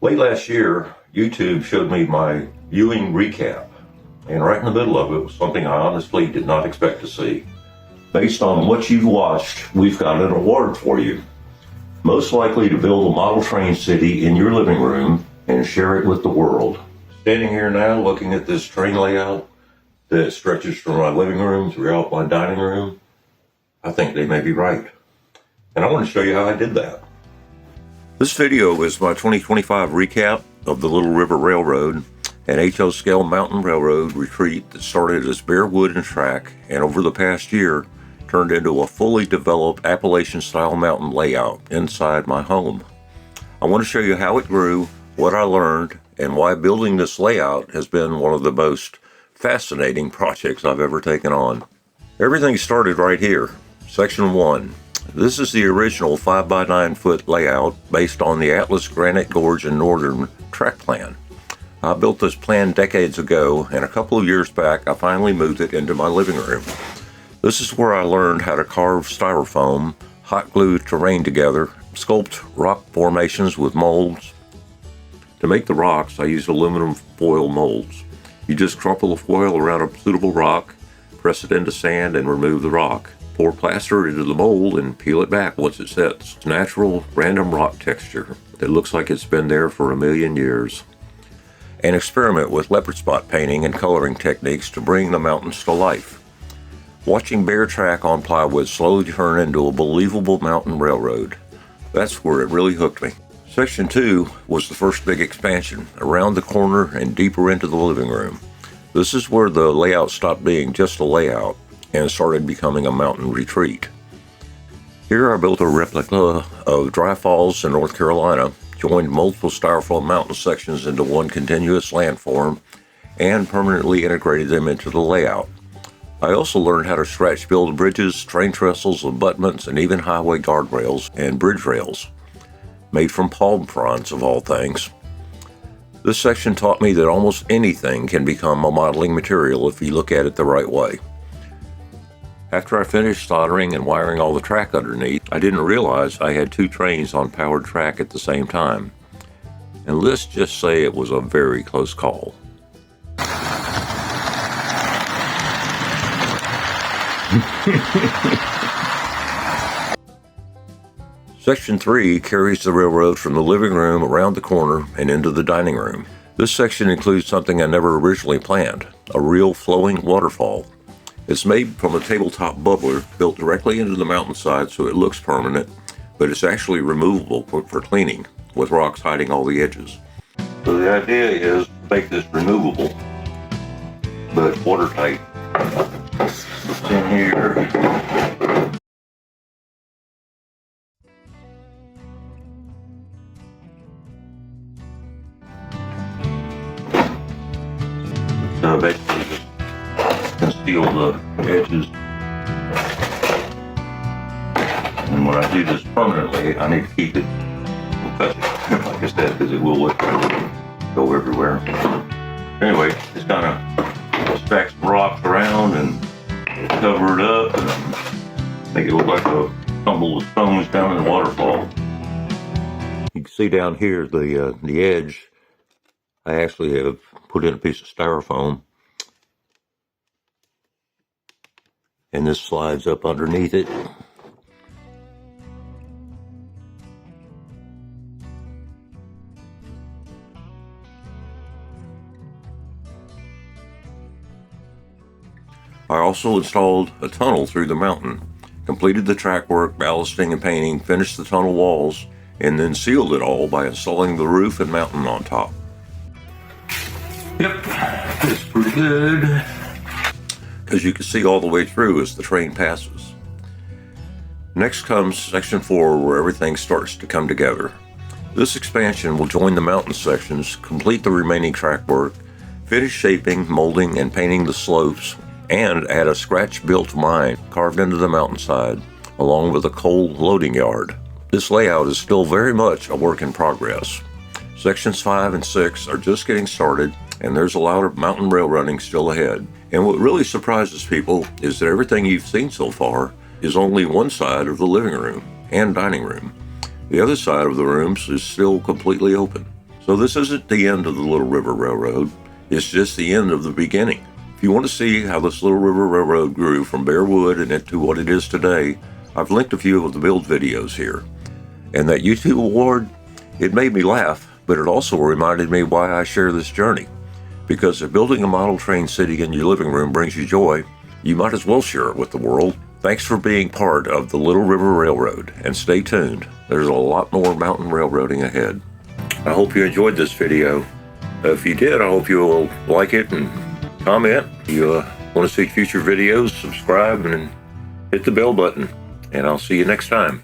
Late last year, YouTube showed me my viewing recap, and right in the middle of it was something I honestly did not expect to see. Based on what you've watched, we've got an award for you. Most likely to build a model train city in your living room and share it with the world. Standing here now looking at this train layout that stretches from my living room throughout my dining room, I think they may be right. And I want to show you how I did that. This video is my 2025 recap of the Little River Railroad, an HO scale mountain railroad retreat that started as bare wood and track and over the past year turned into a fully developed Appalachian-style mountain layout inside my home. I want to show you how it grew, what I learned, and why building this layout has been one of the most fascinating projects I've ever taken on. Everything started right here, Section 1. This is the original 5x9 foot layout based on the Atlas Granite Gorge and Northern track plan. I built this plan decades ago, and a couple of years back I finally moved it into my living room. This is where I learned how to carve styrofoam, hot glue terrain together, sculpt rock formations with molds. To make the rocks, I used aluminum foil molds. You just crumple the foil around a suitable rock, press it into sand, and remove the rock. Pour plaster into the mold and peel it back once it sets. It's natural, random rock texture that looks like it's been there for 1,000,000 years. And experiment with leopard spot painting and coloring techniques to bring the mountains to life. Watching bare track on plywood slowly turn into a believable mountain railroad. That's where it really hooked me. Section 2 was the first big expansion, around the corner and deeper into the living room. This is where the layout stopped being just a layout and started becoming a mountain retreat. Here I built a replica of Dry Falls in North Carolina, joined multiple styrofoam mountain sections into one continuous landform, and permanently integrated them into the layout. I also learned how to scratch build bridges, train trestles, abutments, and even highway guardrails and bridge rails, made from palm fronds of all things. This section taught me that almost anything can become a modeling material if you look at it the right way. After I finished soldering and wiring all the track underneath, I didn't realize I had two trains on powered track at the same time. And let's just say it was a very close call. Section 3 carries the railroad from the living room around the corner and into the dining room. This section includes something I never originally planned, a real flowing waterfall. It's made from a tabletop bubbler built directly into the mountainside so it looks permanent, but it's actually removable for cleaning, with rocks hiding all the edges. So the idea is to make this removable, but watertight. It's in here. So basically just conceal the edges. And when I do this permanently, I need to keep it like I said, because it will go everywhere. Anyway, just kind of stack some rocks around and cover it up and make it look like a tumble of stones down in the waterfall. You can see down here the edge. I actually have put in a piece of styrofoam, and this slides up underneath it. I also installed a tunnel through the mountain, completed the track work, ballasting and painting, finished the tunnel walls, and then sealed it all by installing the roof and mountain on top. Yep, it's pretty good, because you can see all the way through as the train passes. Next comes Section 4, where everything starts to come together. This expansion will join the mountain sections, complete the remaining track work, finish shaping, molding, and painting the slopes, and add a scratch-built mine carved into the mountainside, along with a coal loading yard. This layout is still very much a work in progress. Sections 5 and 6 are just getting started, and there's a lot of mountain rail running still ahead. And what really surprises people is that everything you've seen so far is only one side of the living room and dining room. The other side of the rooms is still completely open. So this isn't the end of the Little River Railroad. It's just the end of the beginning. If you want to see how this Little River Railroad grew from bare wood and into what it is today, I've linked a few of the build videos here. And that YouTube award, it made me laugh, but it also reminded me why I share this journey. Because if building a model train sitting in your living room brings you joy, you might as well share it with the world. Thanks for being part of the Little River Railroad, and stay tuned. There's a lot more mountain railroading ahead. I hope you enjoyed this video. If you did, I hope you will like it and comment. If you want to see future videos, subscribe and hit the bell button. And I'll see you next time.